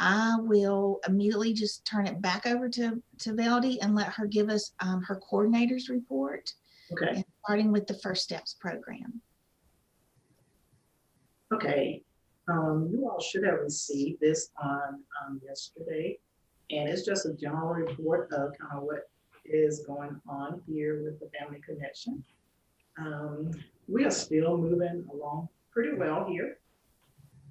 I will immediately just turn it back over to Veldy and let her give us her coordinator's report, Okay. and starting with the First Steps program. Okay. You all should have received this on yesterday, and it's just a general report of kind of what is going on here with the Family Connection. Um, we are still moving along pretty well here.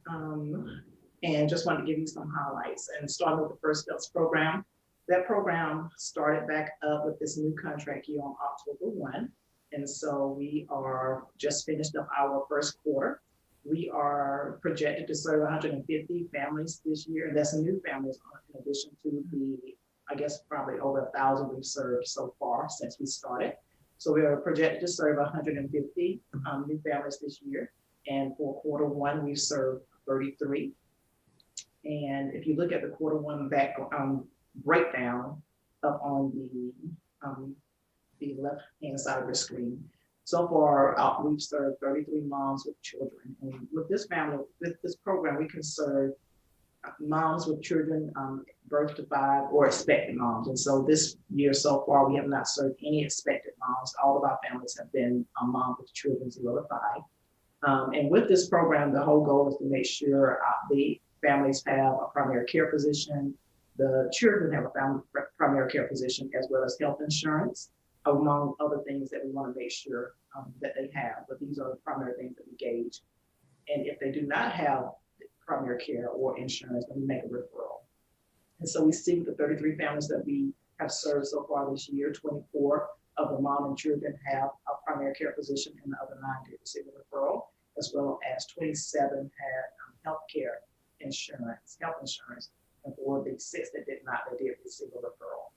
Um, and just wanted to give you some highlights and starting with the First Steps program. That program started back up with this new contract here on October 1. And so we are just finished up our first quarter. We are projected to serve 150 families this year. And that's new families in addition to the, I guess, probably over 1,000 we've served so far since we started. So we are projected to serve 150 new families this year. And for quarter one, we've served 33. And if you look at the quarter one back breakdown up on the left hand side of the screen, so far we've served 33 moms with children. And with this family, with this program, we can serve moms with children birth to 5 or expected moms. And so this year so far, we have not served any expected moms. All of our families have been moms with children 0 to 5. And with this program, the whole goal is to make sure the families have a primary care physician, the children have a primary care physician, as well as health insurance, among other things that we want to make sure that they have. But these are the primary things that we gauge. And if they do not have primary care or insurance, then we make a referral. And so we see the 33 families that we have served so far this year, 24 of the mom and children have a primary care physician, and the other 9 did receive a referral, as well as 27 had health insurance, and for the 6 that did not, they did receive a referral.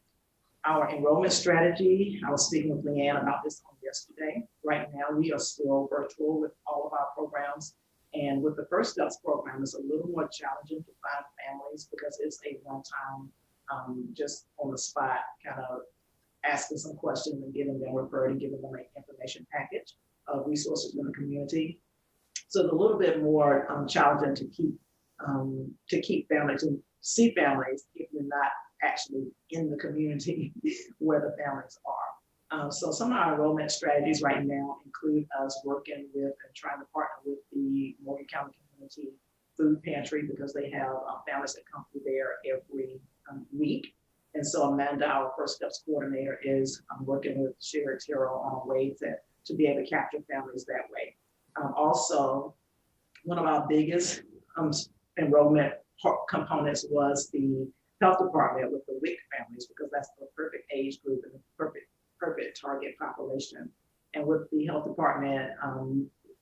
Our enrollment strategy, I was speaking with Leanne about this on yesterday. Right now, we are still virtual with all of our programs. And with the First Steps program, it's a little more challenging to find families because it's a one-time, just on the spot, kind of asking some questions and getting them referred and giving them an information package of resources in the community. So it's a little bit more challenging to keep families and see families if you're not actually in the community where the families are. So some of our enrollment strategies right now include us working with and trying to partner with the Morgan County Community Food Pantry because they have families that come through there every week. And so Amanda, our First Steps coordinator, is working with Sherry Terrell on ways to be able to capture families that way. Also, one of our biggest enrollment components was the health department with the WIC families because that's the perfect age group and the perfect target population. And with the health department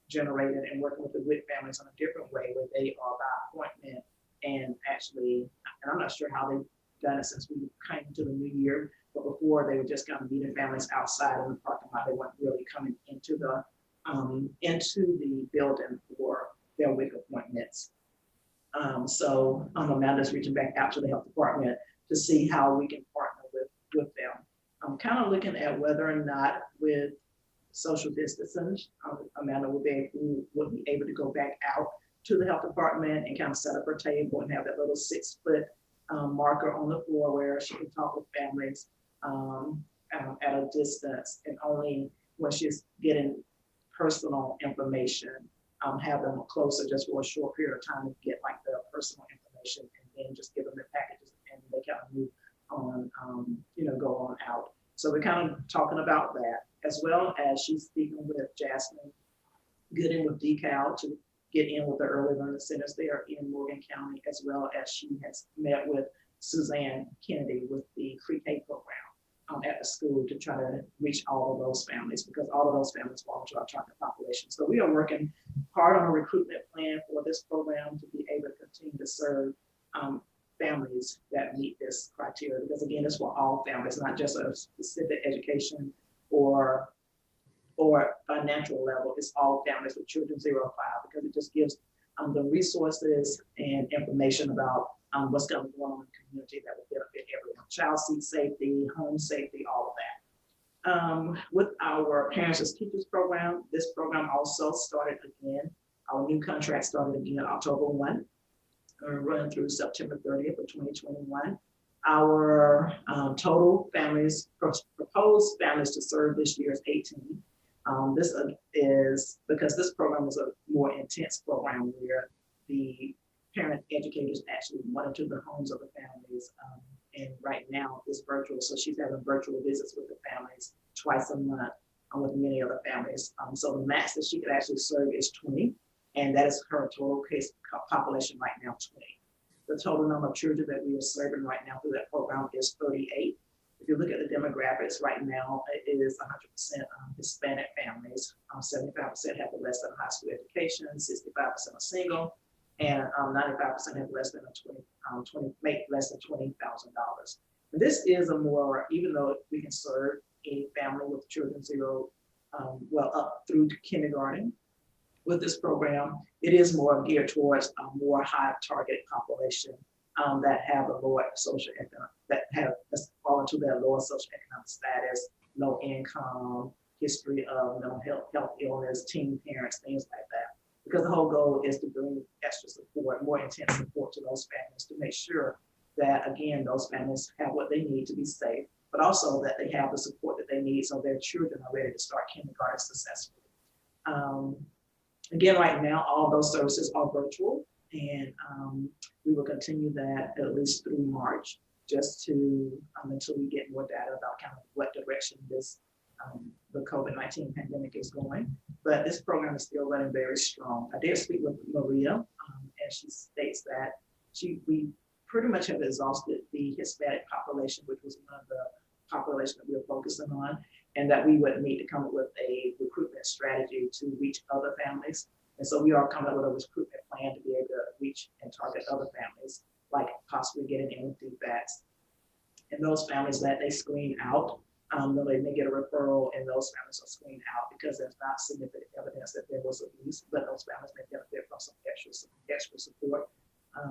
generated and working with the WIC families in a different way where they are by appointment and actually, and I'm not sure how they've done it since we came to the new year, but before they were just kind of meeting families outside in the parking lot. They weren't really coming into the building for their WIC appointments. So Amanda's reaching back out to the health department to see how we can partner with them. I'm kind of looking at whether or not with social distancing, Amanda will be able to go back out to the health department and kind of set up her table and have that little 6-foot marker on the floor where she can talk with families at a distance, and only when she's getting personal information, have them closer just for a short period of time to get like the personal information, and then just give them the packages and they kind of move on, go on out. So we're kind of talking about that, as well as she's speaking with Jasmine Gooden with DeKalb to get in with the early learning centers there in Morgan County, as well as she has met with Suzanne Kennedy with the pre-K program at the school to try to reach all of those families because all of those families fall into our target population. So we are working hard on a recruitment plan for this program to be able to continue to serve families that meet this criteria, because again, it's for all families, not just a specific education or financial level. It's all families with children 0 to 5 because it just gives the resources and information about what's going on in the community that will benefit everyone. Child seat safety, home safety, all of that. With our Parents as Teachers program, this program also started again. Our new contract started again October 1. running through September 30th of 2021. Our total families, proposed families to serve this year is 18. This is because this program is a more intense program where the parent educators actually monitor the homes of the families. And right now it's virtual. So she's having virtual visits with the families twice a month with many other families. So the max that she could actually serve is 20. And that is her total case population right now, 20. The total number of children that we are serving right now through that program is 38. If you look at the demographics right now, it is 100% Hispanic families. 75% have less than a high school education, 65% are single, and 95% have less than make less than $20,000. This is a more, even though we can serve any family with children up through kindergarten. With this program, it is more geared towards a more high target population that have a lower fall into that lower socioeconomic status, low income, history of mental health illness, teen parents, things like that. Because the whole goal is to bring extra support, more intense support to those families to make sure that, again, those families have what they need to be safe, but also that they have the support that they need so their children are ready to start kindergarten successfully. Again, right now, all those services are virtual, and we will continue that at least through March, just to until we get more data about kind of what direction this the COVID-19 pandemic is going. But this program is still running very strong. I did speak with Maria, and she states that we pretty much have exhausted the Hispanic population, which was one of the population that we were focusing on, and that we would need to come up with a recruitment strategy to reach other families. And so we are coming up with a recruitment plan to be able to reach and target other families, like possibly getting in feedbacks. And those families that they screen out, they may get a referral, and those families are screened out because there's not significant evidence that there was abuse, but those families may benefit from some extra support.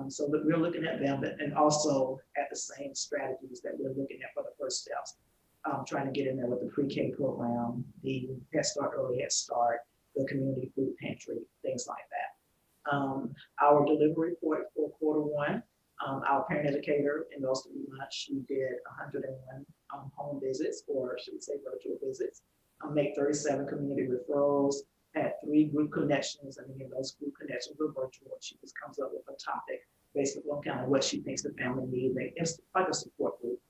So we're looking at them, and also at the same strategies that we're looking at for the first steps. Trying to get in there with the pre-K program, the Head Start, Early Head Start, the community food pantry, things like that. Our delivery for quarter one, our parent educator in those 3 months, she did 101 home visits, or should we say virtual visits, made 37 community referrals, had 3 group connections, and again, those group connections were virtual. She just comes up with a topic based on kind of what she thinks the family needs. It's like a support group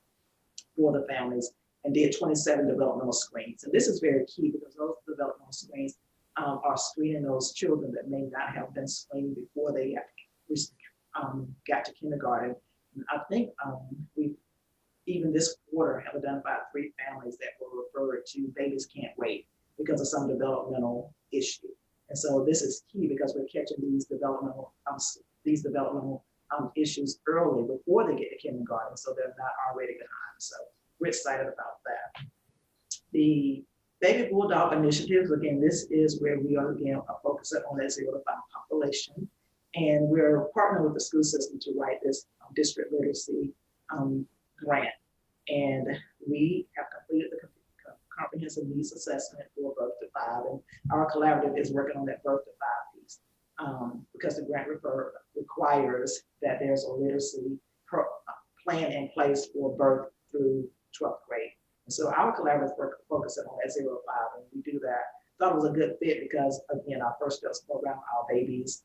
for the families, and did 27 developmental screens. And this is very key because those developmental screens are screening those children that may not have been screened before they got to kindergarten. And I think we, even this quarter, have identified 3 families that were referred to Babies Can't Wait because of some developmental issue. And so this is key because we're catching these developmental issues early before they get to kindergarten, so they're not already behind. So we're excited about that. The Baby Bulldog initiatives, again, this is where we are again focusing on that 0 to 5 population. And we're partnering with the school system to write this district literacy grant. And we have completed the comprehensive needs assessment for birth to 5. And our collaborative is working on that birth to 5 piece because the grant requires that there's a literacy plan in place for birth through 12th grade. And so our collaborative work focusing on that 0 to 5, and we do that. Thought it was a good fit because, again, our First Steps program, our babies,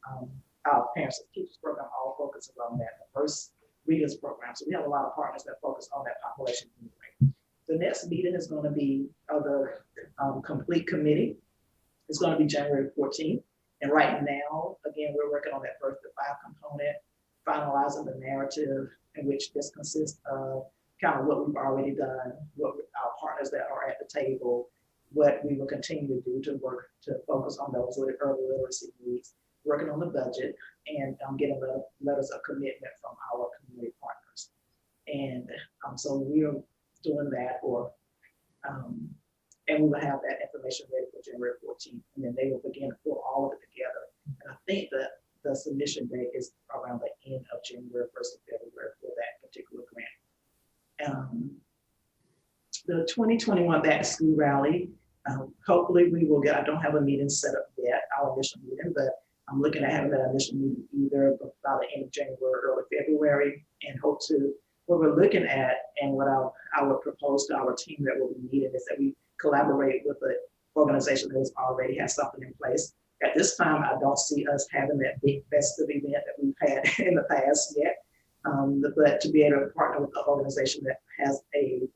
our parents and teachers program all focuses on that. The First Readers program. So we have a lot of partners that focus on that population anyway. The next meeting is going to be the complete committee. It's going to be January 14th. And right now, again, we're working on that birth to 5 component, finalizing the narrative in which this consists of kind of what we've already done, what our partners that are at the table, what we will continue to do to work to focus on those early literacy needs, working on the budget, and getting letters of commitment from our community partners. And so we are doing that, and we will have that information ready for January 14th, and then they will begin to pull all of it together. And I think that the submission date is around the end of January, 1st of February for that particular grant. The 2021 Back to School Rally, hopefully we will get, I don't have a meeting set up yet, our initial meeting, but I'm looking at having that initial meeting either by the end of January or early February, and hope to, what we're looking at and what I would propose to our team that will be needed is that we collaborate with an organization that has already has something in place. At this time, I don't see us having that big festive event that we've had in the past yet. But to be able to partner with an organization that has a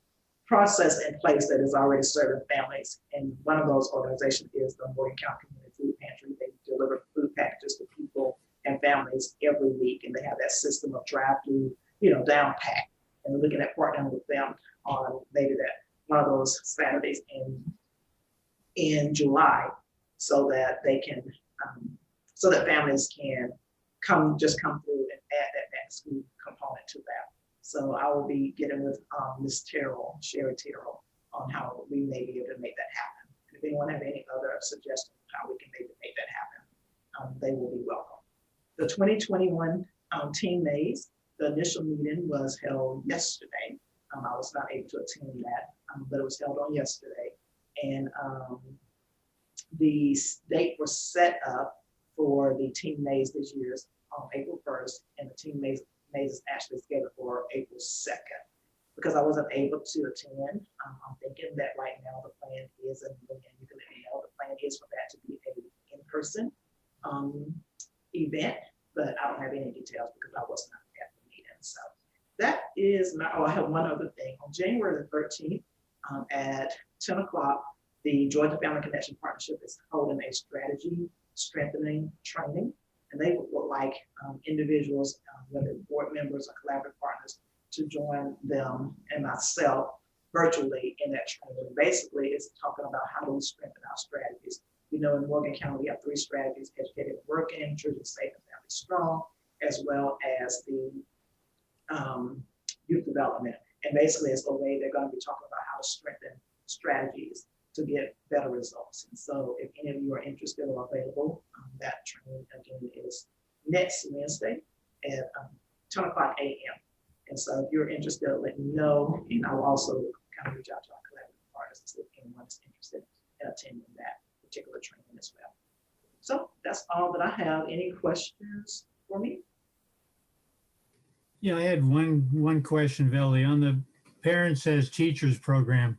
process in place that is already serving families. And one of those organizations is the Morgan County Community Food Pantry. They deliver food packages to people and families every week, and they have that system of drive-through, down pack. And we're looking at partnering with them on maybe that one of those Saturdays in July, so that they can, so that families can come through and add that back to school component to that. So I will be getting with Ms. Terrell, Sherry Terrell, on how we may be able to make that happen. And if anyone have any other suggestions on how we can maybe make that happen, they will be welcome. The 2021 Team Maze, the initial meeting was held yesterday. I was not able to attend that, but it was held on yesterday. And the date was set up for the Team Maze this year on April 1st, and the Team Maze is actually scheduled for April 2nd. Because I wasn't able to attend, I'm thinking that right now the plan is, and you can let me know, the plan is for that to be an in-person event, but I don't have any details because I was not at the meeting. So that is I have one other thing. On January the 13th at 10 o'clock, the Georgia Family Connection Partnership is holding a strategy strengthening training. And they would like individuals, whether board members or collaborative partners, to join them and myself virtually in that training. Basically, it's talking about how do we strengthen our strategies. In Morgan County, we have 3 strategies: educated and working, children safe and family strong, as well as the youth development. And basically, it's the way they're going to be talking about how to strengthen strategies to get better results. And so if any of you are interested or available, that training again is next Wednesday at 10 o'clock a.m. And so if you're interested, let me know. And I'll also kind of reach out to our collaborative partners if anyone is interested in attending that particular training as well. So that's all that I have. Any questions for me? Yeah, I had one question, Velde. On the Parents as Teachers program,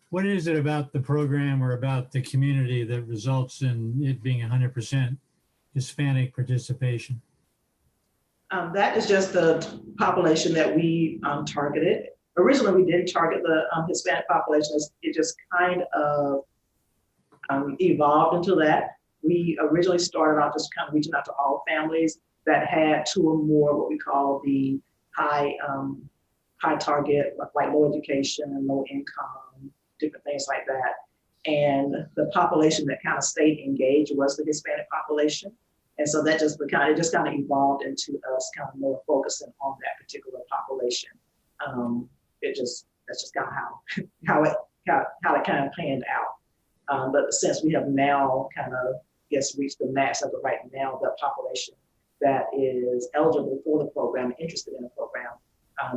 what is it about the program or about the community that results in it being 100% Hispanic participation? That is just the population that we targeted. Originally, we didn't target the Hispanic population. It just kind of evolved into that. We originally started out just kind of reaching out to all families that had 2 or more what we call the high target, like low education and low income, different things like that. And the population that kind of stayed engaged was the Hispanic population. And so that just kind of evolved into us kind of more focusing on that particular population. That's just kind of how it kind of panned out. But since we have now kind of reached the max of right now, the population that is eligible for the program, interested in the program,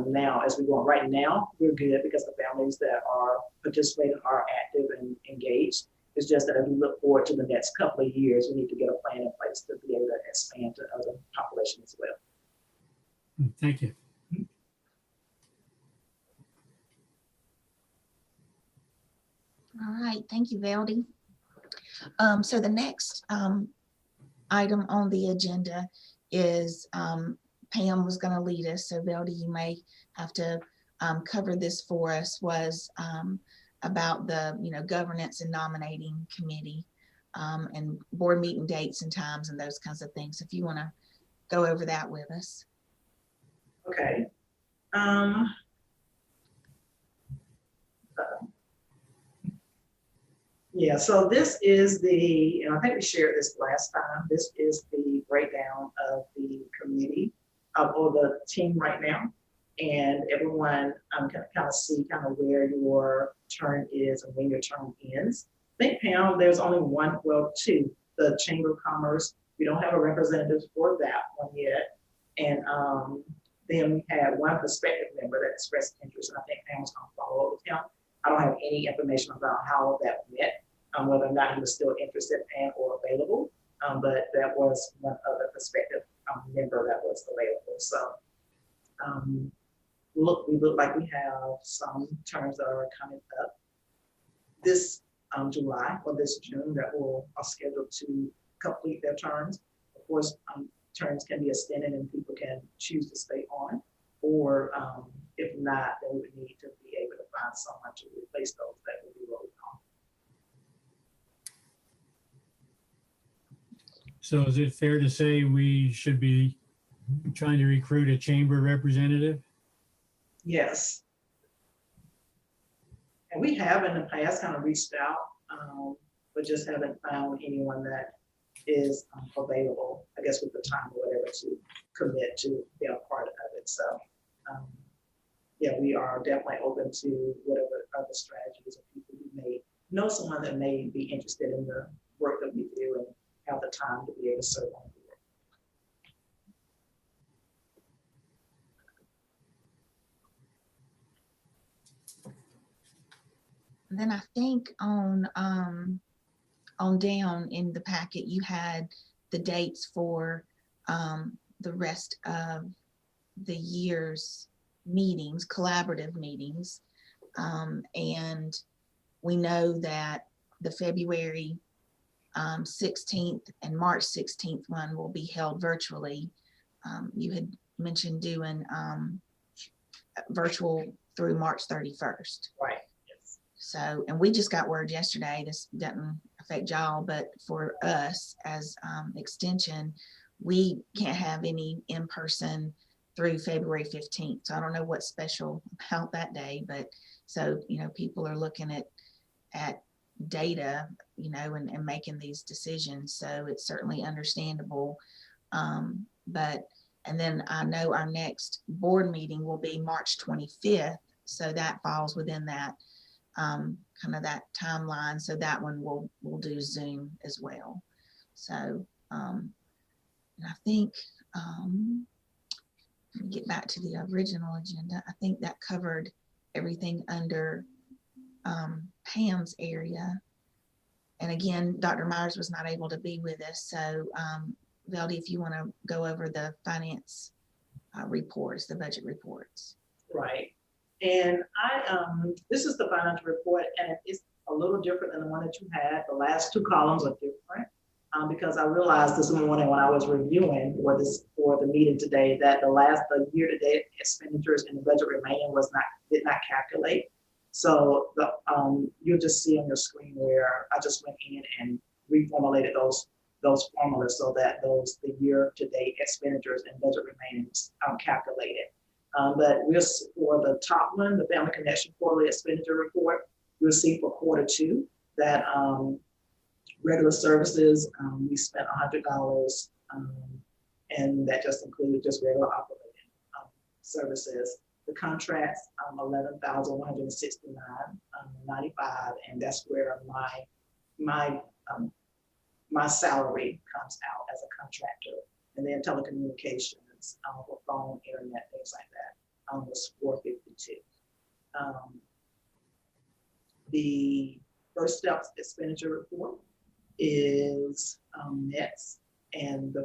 now as we go on right now, we're good because the families that are participating are active and engaged. It's just that as we look forward to the next couple of years, we need to get a plan in place to be able to expand to other populations as well. Thank you. All right, thank you, Velde. So the next item on the agenda is Pam was going to lead us. So Velde, you may have to cover this for us. Was about the governance and nominating committee and board meeting dates and times and those kinds of things. If you want to go over that with us. Okay. Yeah, so this is and I think we shared this last time, this is the breakdown of the committee or the team right now. And everyone can kind of see kind of where your term is and when your term ends. I think, Pam, there's only 2, the Chamber of Commerce. We don't have a representative for that one yet. And then we had 1 prospective member that expressed interest, and I think Pam was going to follow up with him. I don't have any information about how that went, whether or not he was still interested and or available. But that was one other prospective member that was available. So we look like we have some terms that are coming up this July or this June that are scheduled to complete their terms. Of course, terms can be extended and people can choose to stay on, or if not, then we would need to be able to find someone to replace those that will be rolled on. So is it fair to say we should be trying to recruit a chamber representative? Yes. And we have in the past kind of reached out, but just haven't found anyone that is available, I guess with the time or whatever, to commit to be a part of it. So yeah, we are definitely open to whatever other strategies or people who may know someone that may be interested in the work that we do and have the time to be able to serve on the board. And then I think on down in the packet, you had the dates for the rest of the year's meetings, collaborative meetings. And we know that the February 16th and March 16th one will be held virtually. You had mentioned doing virtual through March 31st. Right. Yes. So, and we just got word yesterday, this doesn't affect y'all, but for us as extension, we can't have any in-person through February 15th. So I don't know what's special about that day, but so, you know, people are looking at data, you know, and making these decisions. So it's certainly understandable. And then I know our next board meeting will be March 25th. So that falls within that kind of that timeline. So that one we'll do Zoom as well. So and I think let me get back to the original agenda. I think that covered everything under Pam's area. And again, Dr. Myers was not able to be with us. So Veldy, if you want to go over the finance reports, the budget reports. Right. And this is the financial report, and it's a little different than the one that you had. The last two columns are different because I realized this morning when I was reviewing for the meeting today that the year-to-date expenditures in the budget remaining did not calculate. So you'll just see on your screen where I just went in and reformulated those formulas so that the year-to-date expenditures and budget remaining calculated. But for the top one, the Family Connection quarterly expenditure report, you'll see for quarter 2 that regular services, we spent $100, and that just included just regular operating services. The contracts, $11,169.95, and that's where my salary comes out as a contractor. And then telecommunications, for phone, internet, things like that, was $452. The First Steps expenditure report is next, and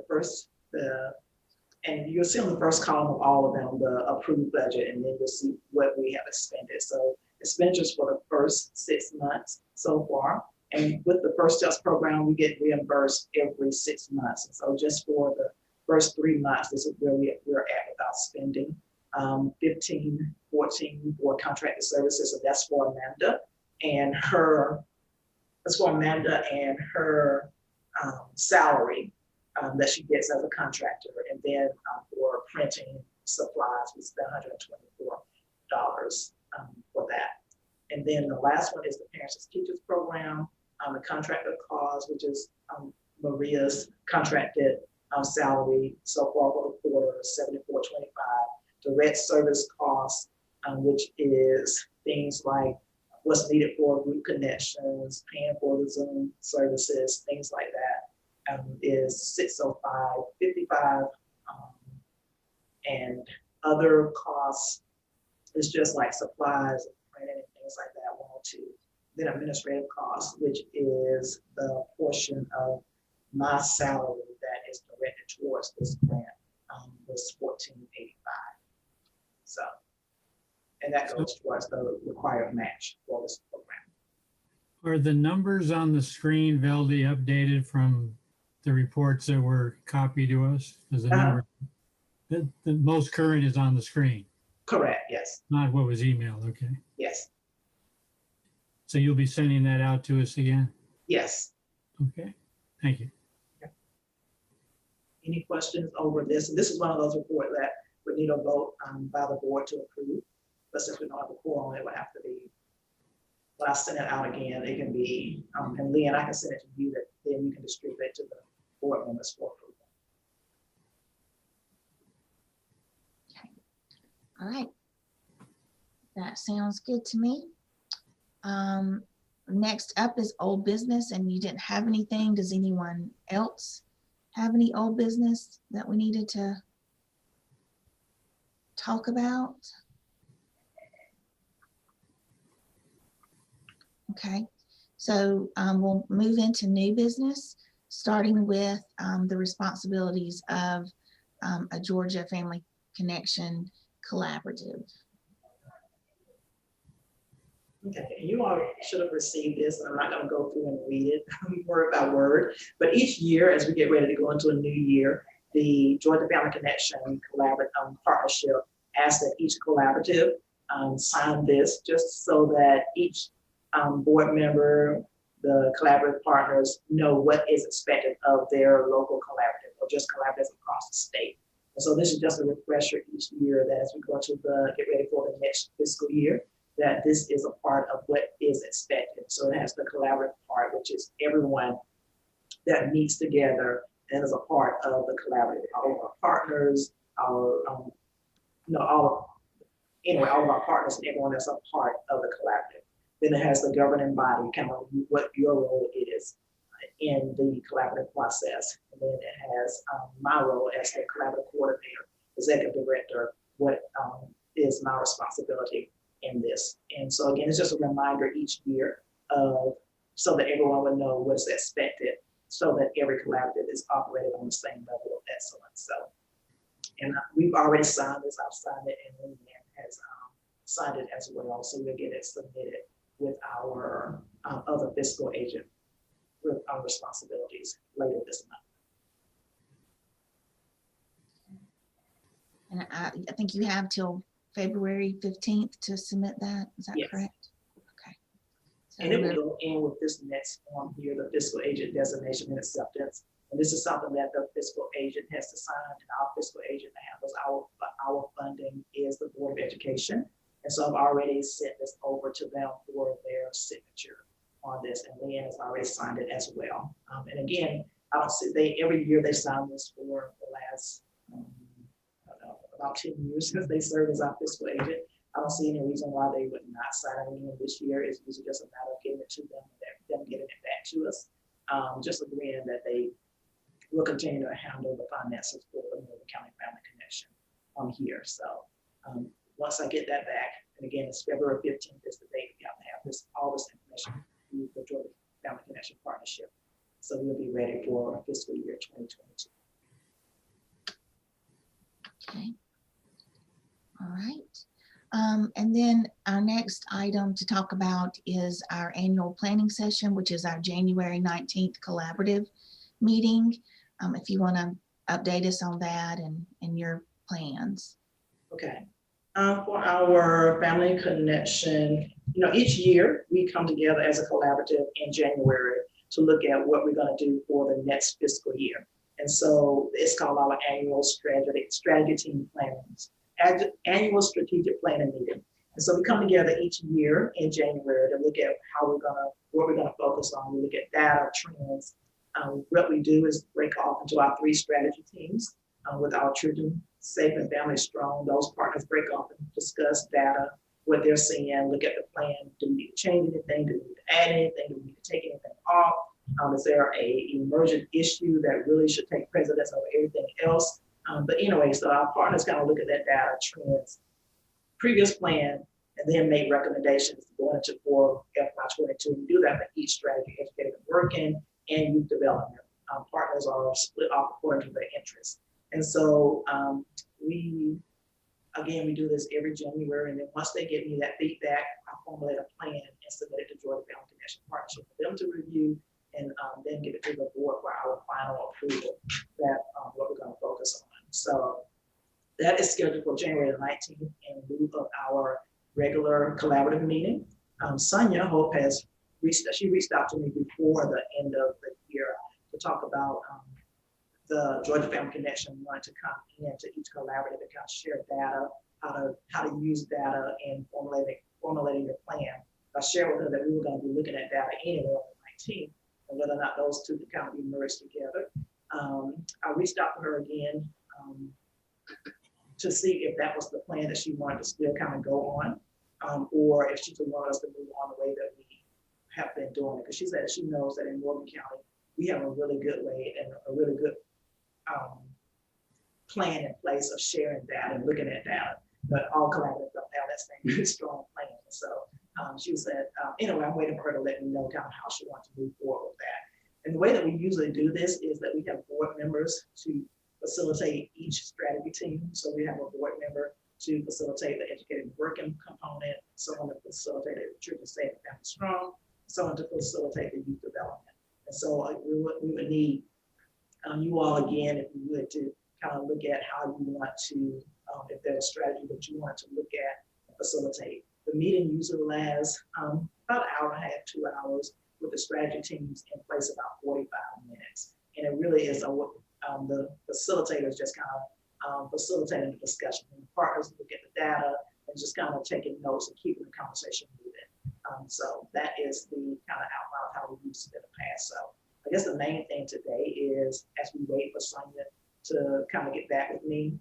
and you'll see on the first column of all of them the approved budget, and then you'll see what we have expended. So expenditures for the first 6 months so far. And with the First Steps program, we get reimbursed every 6 months. And so just for the first 3 months, this is where we're at without spending. 1514 for contracted services. So that's for Amanda and her salary that she gets as a contractor. And then for printing supplies, we spent $124 for that. And then the last one is the Parents as Teachers program, the contractor clause, which is Maria's contracted salary so far for the quarter, $74.25. Direct service costs, which is things like what's needed for group connections, paying for the Zoom services, things like that, is $605.55. And other costs is just like supplies, printing, and things like that, 102. Then administrative costs, which is the portion of my salary that is directed towards this grant was $14.85. So, and that goes towards the required match for this program. Are the numbers on the screen, Veldy, updated from the reports that were copied to us? Is the number, the most current is on the screen, Correct, yes, not what was emailed, okay. yes, So you'll be sending that out to us again? yes. Okay, thank you. Any questions over this? This is one of those reports that would need a vote by the board to approve. But since we don't have a quorum, it would have to be, when I send it out again, it can be, and Leanne, I can send it to you, that then you can distribute it to the board members for approval. All right. That sounds good to me. Next up is old business, and you didn't have anything. Does anyone else have any old business that we needed to talk about? Okay, so we'll move into new business, starting with the responsibilities of a Georgia Family Connection Collaborative. Okay, you all should have received this, and I'm not gonna go through and read it word by word, but each year, as we get ready to go into a new year, the Georgia Family Connection Collaborative Partnership asks that each collaborative sign this, just so that each board member, the collaborative partners know what is expected of their local collaborative or just collaboratives across the state. And so this is just a refresher each year that as we go to get ready for the next fiscal year, that this is a part of what is expected. So it has the collaborative part, which is everyone that meets together and is a part of the collaborative. All of our partners, all of our partners and everyone that's a part of the collaborative. Then it has the governing body, kind of what your role is in the collaborative process. And then it has my role as the collaborative coordinator, executive director, what is my responsibility in this. And so again, it's just a reminder each year so that everyone would know what's expected, so that every collaborative is operated on the same level of excellence. So, and we've already signed this, I've signed it, and Leanne has signed it as well. So we'll get it submitted with our other fiscal agent with our responsibilities later this month. And I think you have till February 15th to submit that. Is that Yes. correct? Okay. So And it will go in with this next form here, the fiscal agent designation and acceptance. And this is something that the fiscal agent has to sign, and our fiscal agent that handles our funding is the Board of Education. And so I've already sent this over to them for their signature on this, and Leanne has already signed it as well. And again, I don't see, every year they sign this for the last, about 10 years since they served as our fiscal agent. I don't see any reason why they would not sign it again this year. It's usually just a matter of getting it to them and them getting it back to us. Just agreeing that they will continue to handle the finances for the Northern County Family Connection on here. So once I get that back, and again, it's February 15th is the date we have to have all this information through the Georgia Family Connection Partnership. So we'll be ready for fiscal year 2022. Okay. All right. And then our next item to talk about is our annual planning session, which is our January 19th collaborative meeting. If you want to update us on that and your plans. Okay. For our family connection, each year we come together as a collaborative in January to look at what we're going to do for the next fiscal year. And so it's called our annual strategy team plannings, annual strategic planning meeting. And so we come together each year in January to look at what we're gonna focus on. We look at data, trends. What we do is break off into our 3 strategy teams with our Children Safe and Family Strong. Those partners break off and discuss data, what they're seeing, look at the plan. Do we need to change anything? Do we need to add anything? Do we need to take anything off? Is there a emergent issue that really should take precedence over everything else? But anyway, so our partners kind of look at that data, trends, previous plan, and then make recommendations to go into for FY22. We do that for each strategy, educated and working, and youth development. partners are split off according to their interests. And so we do this every January, and then once they give me that feedback, I formulate a plan and submit it to Georgia Family Connection Partnership for them to review, and then give it to the board for our final approval. That what we're going to focus on. So that is scheduled for January the 19th in lieu of our regular collaborative meeting. Sonia Hope has reached out to me before the end of the year to talk about the Georgia Family Connection wanted to come into each collaborative and kind of share data, how to use data in formulating the plan. I shared with her that we were going to be looking at data anyway on the 19th, and whether or not those two could kind of be merged together. I reached out to her again to see if that was the plan that she wanted to still kind of go on, or if she could want us to move on the way that we have been doing it. Because she said she knows that in Morgan County, we have a really good way and a really good plan in place of sharing data and looking at data, but all collaboratives don't have that same really strong plan. So she said, anyway, I'm waiting for her to let me know kind of how she wants to move forward with that. And the way that we usually do this is that we have board members to facilitate each strategy team. So we have a board member to facilitate the educated working component, someone to facilitate the children safe and family strong, someone to facilitate the youth development. And so we would need you all again, if you would, to kind of look at how you want to, if there's a strategy that you want to look at and facilitate. The meeting usually lasts about an hour and a half, 2 hours, with the strategy teams in place about 45 minutes. And it really is the facilitators just kind of facilitating the discussion. And the partners look at the data and just kind of taking notes and keeping the conversation moving. So that is the kind of outline of how we used it in the past. So I guess the main thing today is, as we wait for Sonia to kind of get back with me,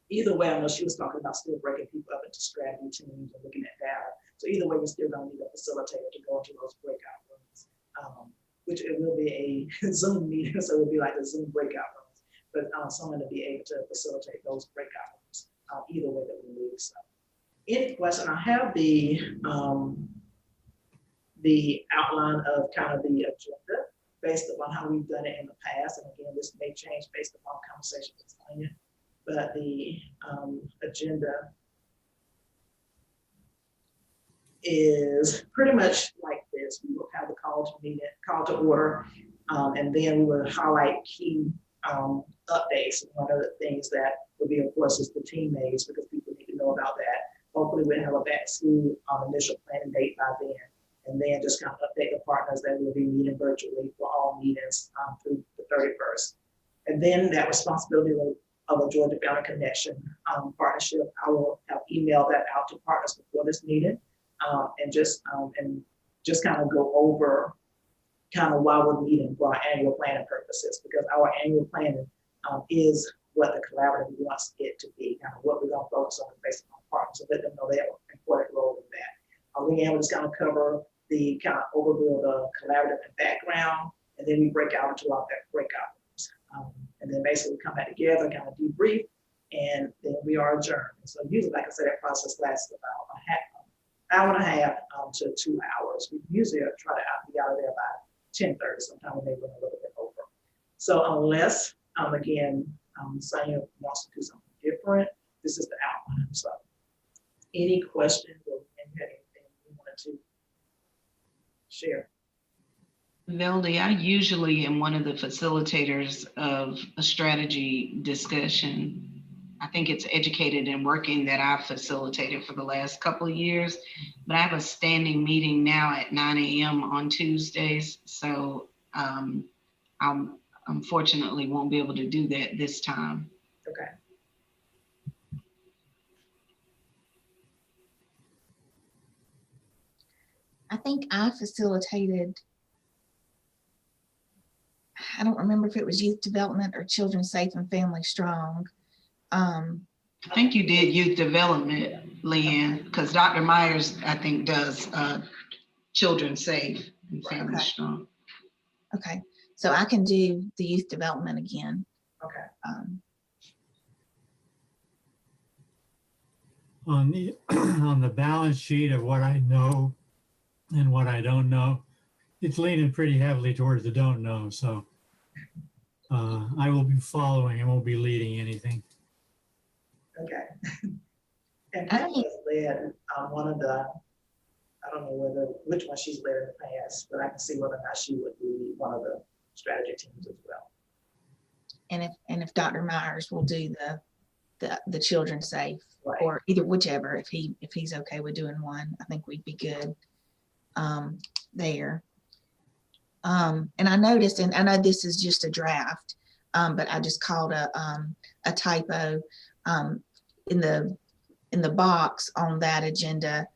either way, I know she was talking about still breaking people up into strategy teams and looking at data. So either way, we're still going to need a facilitator to go into those breakout rooms, which it will be a Zoom meeting, so it will be like the Zoom breakout rooms, but someone to be able to facilitate those breakout rooms either way that we move. So, any question? I have the outline of kind of the agenda based upon how we've done it in the past, and again, this may change based upon conversation with Sonia. But the agenda is pretty much like this. We will have the call to order, and then we will highlight key updates. One of the things that will be, of course, is the teammates, because people need to know about that. Hopefully we'll have a back to school initial planning date by then, and then just kind of update the partners that will be meeting virtually for all meetings through the 31st. And then that responsibility of a Georgia Family Connection partnership, I will have emailed that out to partners before this meeting, and just kind of go over kind of why we're meeting for our annual planning purposes, because our annual planning is what the collaborative wants it to be, kind of what we're going to focus on based on partners, so let them know they have an important role in that. Leanne will just kind of cover the kind of overview of the collaborative and background, and then we break out into our breakout rooms. And then basically come back together, kind of debrief, and then we are adjourned. And so usually, like I said, that process lasts about an hour and a half to 2 hours. We usually try to be out of there by 10:30, sometimes we may run a little bit over. So unless, again, Sonia wants to do something different, this is the outline. So any questions or anything you wanted to share? Veldy, I usually am one of the facilitators of a strategy discussion. I think it's Educated and Working that I've facilitated for the last couple of years, but I have a standing meeting now at 9 a.m. on Tuesdays. So I unfortunately won't be able to do that this time. Okay. I think I facilitated, I don't remember if it was youth development or children safe and family strong. I think you did youth development, Leanne, because Dr. Myers, I think, does children safe and family Okay. strong. Okay, so I can do the youth development again. Okay. On the on the balance sheet of what I know and what I don't know, it's leaning pretty heavily towards the don't know. So I will be following. I won't be leading anything. Okay. And I Pam think- has led one of the, I don't know which one she's led in the past, but I can see whether or not she would lead one of the strategy teams as well. And if Dr. Myers will do the children safe, Right. or either whichever, if he's okay with doing one, I think we'd be good there. And I noticed, and I know this is just a draft, but I just called a typo in the box on that agenda.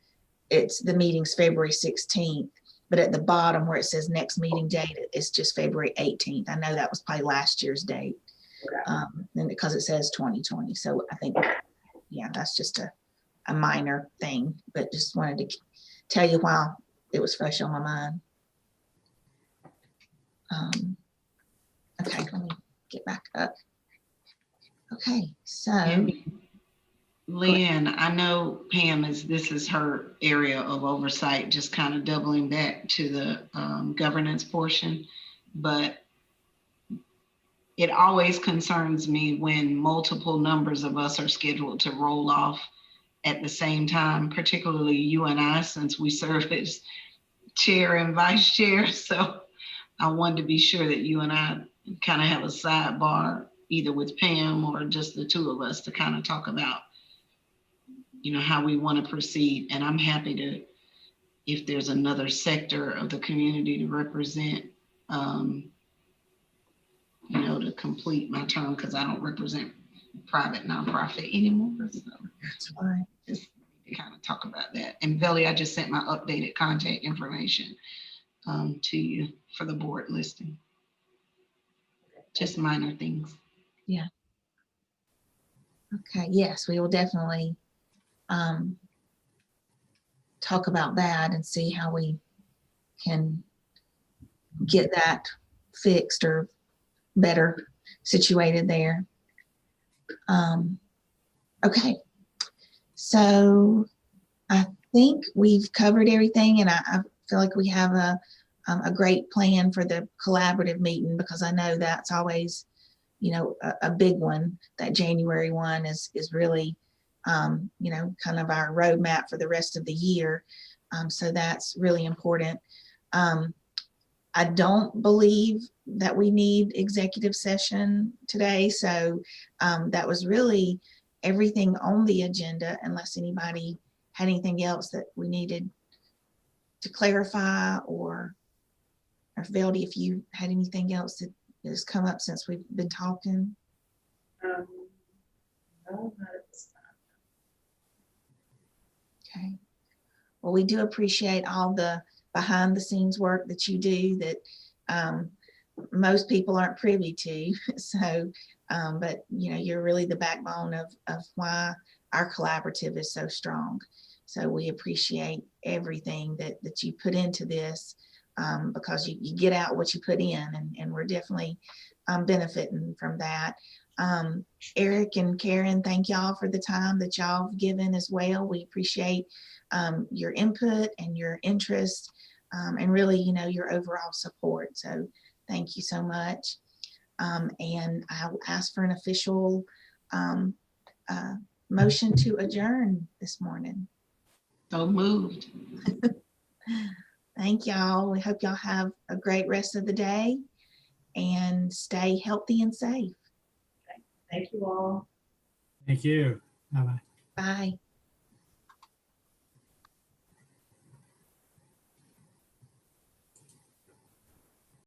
It's the meeting's February 16th, but at the bottom where it says next meeting date, it's just February 18th. I know that was probably last year's date. Okay. And because it says 2020. So I think, yeah, that's just a minor thing, but just wanted to tell you while it was fresh on my mind. Okay, let me get back up. Okay, so. And Leanne, I know Pam this is her area of oversight, just kind of doubling back to the governance portion, but it always concerns me when multiple numbers of us are scheduled to roll off at the same time, particularly you and I, since we serve as chair and vice chair. So I wanted to be sure that you and I kind of have a sidebar, either with Pam or just the two of us, to kind of talk about, you know, how we want to proceed. And I'm happy to, if there's another sector of the community to represent, you know, to complete my term, because I don't represent private nonprofit anymore. So That's fine. just kind of talk about that. And Belly, I just sent my updated contact information to you for the board listing. Just minor things. Okay, yes, we will definitely talk about that and see how we can get that fixed or better situated there. Okay, so I think we've covered everything, and I feel like we have a great plan for the collaborative meeting, because I know that's always, you know, a big one. That January one is really, you know, kind of our roadmap for the rest of the year. So that's really important. I don't believe that we need executive session today. So that was really everything on the agenda, unless anybody had anything else that we needed to clarify, or Veldy, if you had anything else that has come up since we've been talking. No, not at this time. Okay. Well, we do appreciate all the behind the scenes work that you do that most people aren't privy to. So, but you know, you're really the backbone of why our collaborative is so strong. So we appreciate everything that you put into this, because you get out what you put in, and we're definitely benefiting from that. Eric and Karen, thank y'all for the time that y'all have given as well. We appreciate your input and your interest, and really, you know, your overall support. So thank you so much. And I'll ask for an official motion to adjourn this morning. So moved. Thank y'all. We hope y'all have a great rest of the day and stay healthy and safe. Thank you all. Thank you. Bye-bye. Bye.